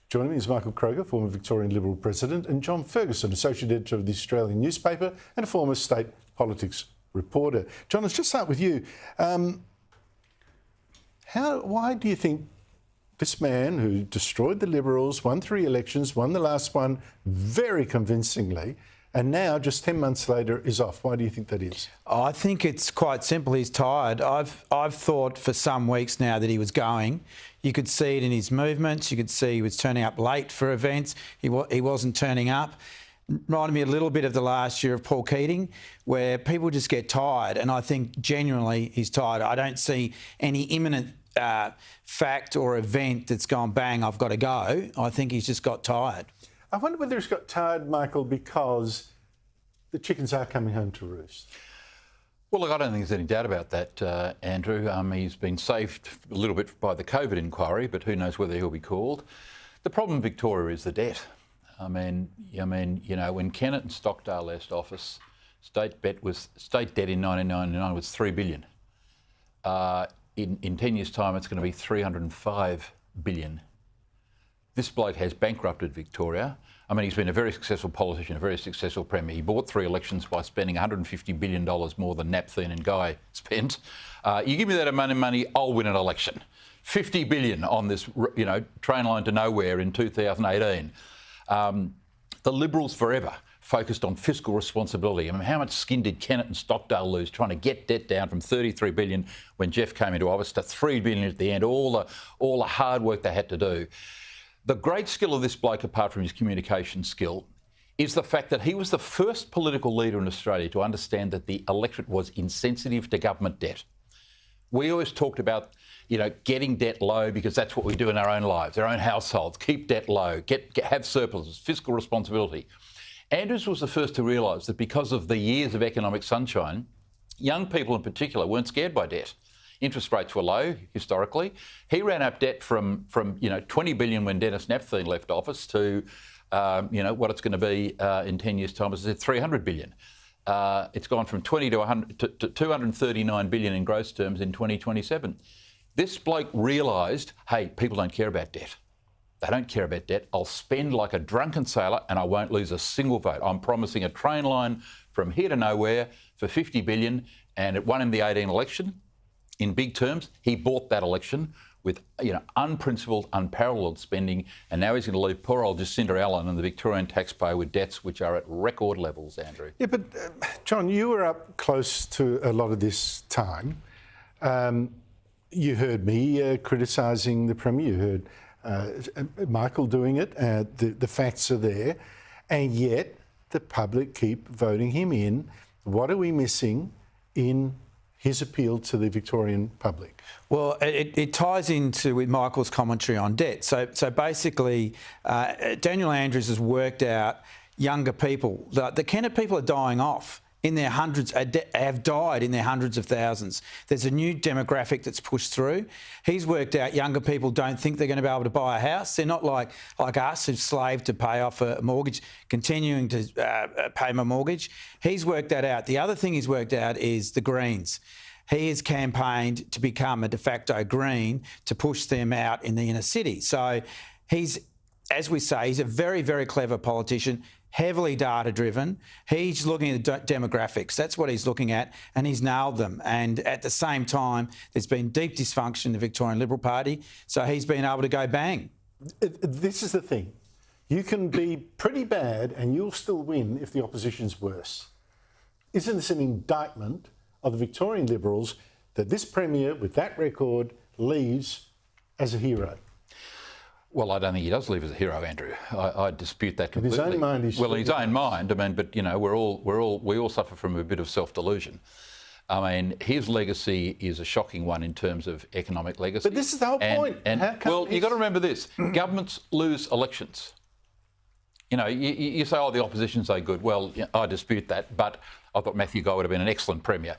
Joining me is Michael Kroger, former Victorian Liberal President, and John Ferguson, Associate Editor of the Australian newspaper and a former state politics reporter. John, let's just start with you. Why do you think this man who destroyed the Liberals, won 3 elections, won the last one very convincingly, and now, just 10 months later, is off? Why do you think that is? I think it's quite simple. He's tired. I've thought for some weeks now that he was going. You could see it in his movements. You could see he was turning up late for events. He wasn't turning up. Reminded me a little bit of the last year of Paul Keating, where people just get tired, and I think genuinely he's tired. I don't see any imminent fact or event that's gone, bang, I've got to go. I think he's just got tired. I wonder whether he's got tired, Michael, because the chickens are coming home to roost. Well, look, I don't think there's any doubt about that, Andrew. He's been saved a little bit by the COVID inquiry, but who knows whether he'll be called. The problem in Victoria is the debt. I mean, when Kennett and Stockdale left office, state debt in 1999 was $3 billion. In 10 years' time, it's going to be $305 billion. This bloke has bankrupted Victoria. I mean, he's been a very successful politician, a very successful Premier. He bought 3 elections by spending $150 billion more than Napthine and Guy spent. You give me that amount of money, I'll win an election. $50 billion on this, train line to nowhere in 2018. The Liberals forever focused on fiscal responsibility. I mean, how much skin did Kennett and Stockdale lose trying to get debt down from $33 billion when Jeff came into office to $3 billion at the end, all the hard work they had to do. The great skill of this bloke, apart from his communication skill, is the fact that he was the first political leader in Australia to understand that the electorate was insensitive to government debt. We always talked about, getting debt low because that's what we do in our own lives, our own households, keep debt low, have surpluses, fiscal responsibility. Andrews was the first to realise that because of the years of economic sunshine, young people in particular weren't scared by debt. Interest rates were low historically. He ran up debt from $20 billion when Dennis Napthine left office to what it's going to be in 10 years' time is $300 billion. It's gone from 20 to 239 billion in gross terms in 2027. This bloke realised, hey, people don't care about debt. They don't care about debt. I'll spend like a drunken sailor and I won't lose a single vote. I'm promising a train line from here to nowhere for $50 billion, and it won him the 2018 election. In big terms, he bought that election with unprincipled, unparalleled spending, and now he's going to leave poor old Jacinda Allen and the Victorian taxpayer with debts which are at record levels, Andrew. Yeah, but John, you were up close to a lot of this time. You heard me criticising the Premier. You heard Michael doing it. The facts are there, and yet the public keep voting him in. What are we missing in his appeal to the Victorian public? Well, it ties into with Michael's commentary on debt. So basically, Daniel Andrews has worked out younger people. The Kennett people are dying off in their hundreds, have died in their hundreds of thousands. There's a new demographic that's pushed through. He's worked out younger people don't think they're going to be able to buy a house. They're not like us who've slaved to pay off a mortgage, continuing to pay my mortgage. He's worked that out. The other thing he's worked out is the Greens. He has campaigned to become a de facto Green to push them out in the inner city. So he's, as we say, he's a very, very clever politician, heavily data-driven. He's looking at the demographics. That's what he's looking at, and he's nailed them. And at the same time, there's been deep dysfunction in the Victorian Liberal Party, so he's been able to go bang. This is the thing. You can be pretty bad and you'll still win if the opposition's worse. Isn't this an indictment of the Victorian Liberals that this Premier, with that record, leaves as a hero? Well, I don't think he does leave as a hero, Andrew. I dispute that completely. In his own mind, he's well, in his own mind. I mean, but we all suffer from a bit of self-delusion. I mean, his legacy is a shocking one in terms of economic legacy. But this is the whole point. Well, you've got to remember this: governments lose elections. You say, oh, the opposition's so good. Well, I dispute that, but I thought Matthew Guy would have been an excellent Premier,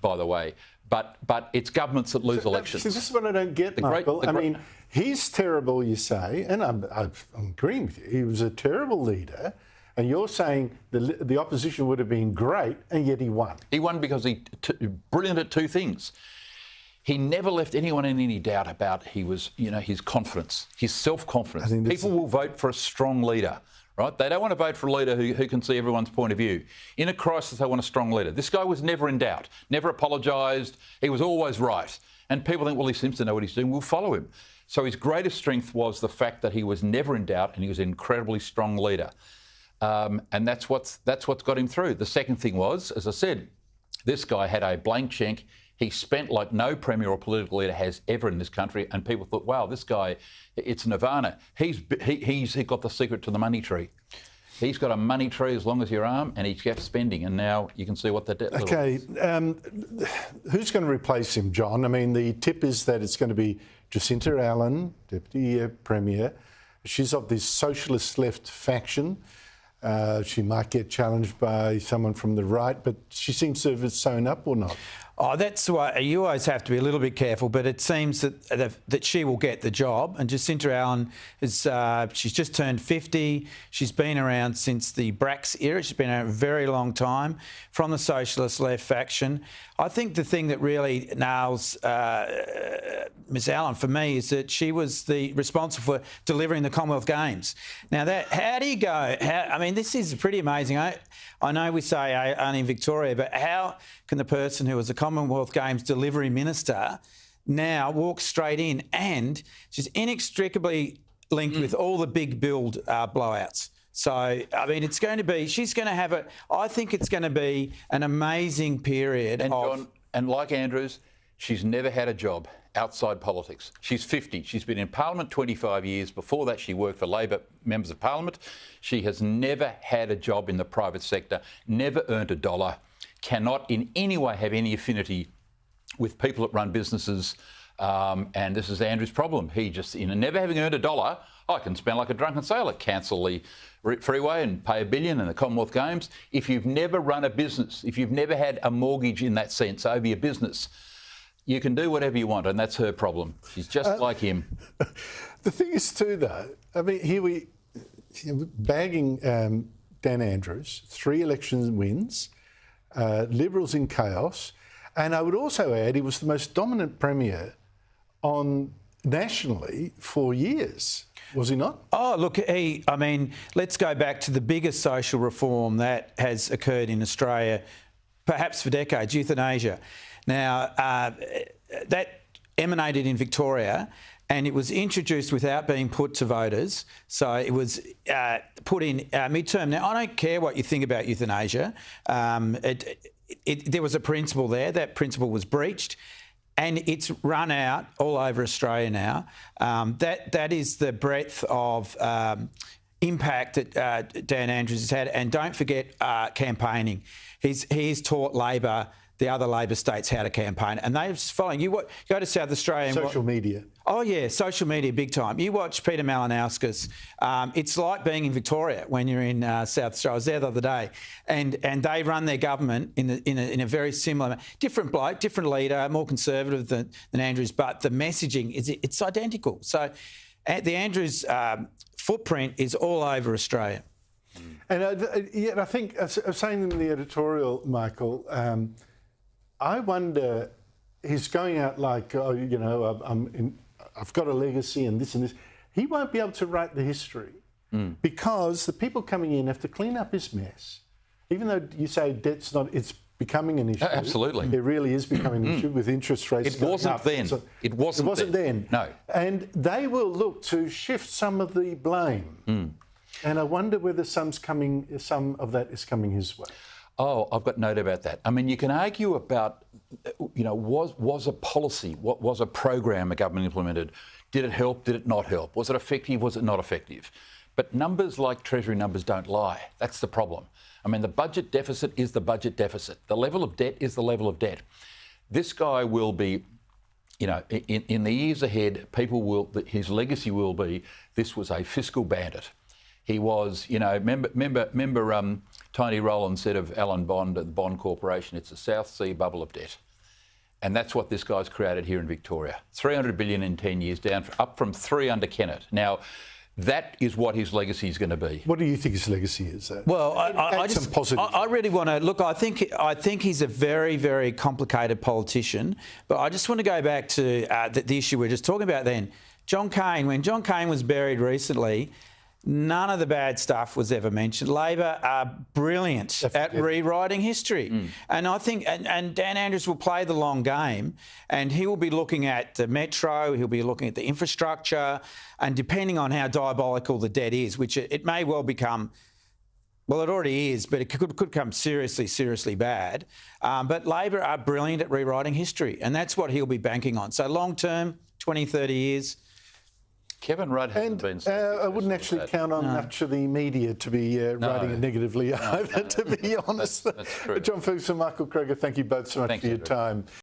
by the way. But it's governments that lose elections. See, this is what I don't get, Michael. I mean, he's terrible, you say, and I'm agreeing with you. He was a terrible leader, and you're saying the opposition would have been great, and yet he won. He won because brilliant at 2 things. he never left anyone in any doubt about his confidence, his self-confidence. People will vote for a strong leader, right? They don't want to vote for a leader who can see everyone's point of view. In a crisis, they want a strong leader. This guy was never in doubt, never apologised. He was always right. And people think, well, he seems to know what he's doing. We'll follow him. So his greatest strength was the fact that he was never in doubt and he was an incredibly strong leader. And that's what's got him through. The second thing was, as I said, this guy had a blank cheque. He spent like no premier or political leader has ever in this country, and people thought, wow, this guy, it's nirvana. He's got the secret to the money tree. He's got a money tree as long as your arm, and he's kept spending, and now you can see what the debt level is. Who's going to replace him, John? I mean, the tip is that it's going to be Jacinta Allen, Deputy Premier. She's of this socialist left faction. She might get challenged by someone from the right, but she seems to have sewn up or not. Oh, that's why you always have to be a little bit careful. But it seems that she will get the job. And Jacinta Allen she's just turned 50. She's been around since the Brax era. She's been around a very long time from the socialist left faction. I think the thing that really nails Ms Allen for me is that she was responsible for delivering the Commonwealth Games. Now, how do you go? I mean, this is pretty amazing. I know we say only in Victoria, but how can the person who was a Commonwealth Games delivery minister now walk straight in, and she's inextricably linked with all the big build blowouts? So, I mean, she's going to have I think it's going to be an amazing period. And John, and like Andrews, she's never had a job outside politics. She's 50. She's been in Parliament 25 years. Before that, she worked for Labor members of Parliament. She has never had a job in the private sector, never earned a dollar, cannot in any way have any affinity with people that run businesses. And this is Andrew's problem. He just, never having earned a dollar, I can spend like a drunken sailor, cancel the freeway and pay $1 billion in the Commonwealth Games. If you've never run a business, if you've never had a mortgage in that sense over your business, you can do whatever you want, and that's her problem. She's just like him. The thing is too, though, I mean, here we bagging Dan Andrews, 3 election wins, Liberals in chaos, and I would also add he was the most dominant premier nationally for years. Was he not? Oh, look, let's go back to the biggest social reform that has occurred in Australia, perhaps for decades, euthanasia. Now, that emanated in Victoria, and it was introduced without being put to voters. So it was put in midterm. Now, I don't care what you think about euthanasia. There was a principle there. That principle was breached, and it's run out all over Australia now. That is the breadth of impact that Dan Andrews has had. And don't forget campaigning. He's taught Labor, the other Labor states, how to campaign, and they're following. You go to South Australia. Social media. Oh, yeah, social media, big time. You watch Peter Malinauskas. It's like being in Victoria when you're in South Australia. I was there the other day, and they run their government in a very similar, different bloke, different leader, more conservative than Andrews, but the messaging it's identical. So the Andrews footprint is all over Australia. And I think, I was saying in the editorial, Michael, I wonder, he's going out like, I've got a legacy and this and this. He won't be able to write the history because the people coming in have to clean up his mess. Even though you say debt's not, it's becoming an issue. Absolutely. It really is becoming an issue with interest rates. It wasn't then. So it wasn't then. No. And they will look to shift some of the blame. And I wonder whether some of that is coming his way. Oh, I've got no doubt about that. I mean, you can argue about, was a policy, what was a program a government implemented? Did it help? Did it not help? Was it effective? Was it not effective? But numbers like Treasury numbers don't lie. That's the problem. I mean, the budget deficit is the budget deficit. The level of debt is the level of debt. This guy will be, in the years ahead, his legacy will be, this was a fiscal bandit. He was, remember Tony Rowland said of Alan Bond at the Bond Corporation, it's a South Sea bubble of debt. And that's what this guy's created here in Victoria. 300 billion in 10 years, up from 3 under Kennett. Now, That is what his legacy is going to be. What do you think his legacy is? Well, I some just positive. I really want to look. I think he's a very, very complicated politician. But I just want to go back to the issue we were just talking about. Then, John Cain. When John Cain was buried recently, none of the bad stuff was ever mentioned. Labor are brilliant at rewriting history. And I think, and Dan Andrews will play the long game, and he will be looking at the metro, he'll be looking at the infrastructure, and depending on how diabolical the debt is, which it may well become, well, it already is, but it could come seriously bad. But Labor are brilliant at rewriting history, and that's what he'll be banking on. So long term, 20, 30 years. Kevin Rudd hasn't been... I wouldn't actually count on much of the media to be writing it negatively either, to be honest. That's true. John Ferguson, Michael Kroger, thank you both so much for your time.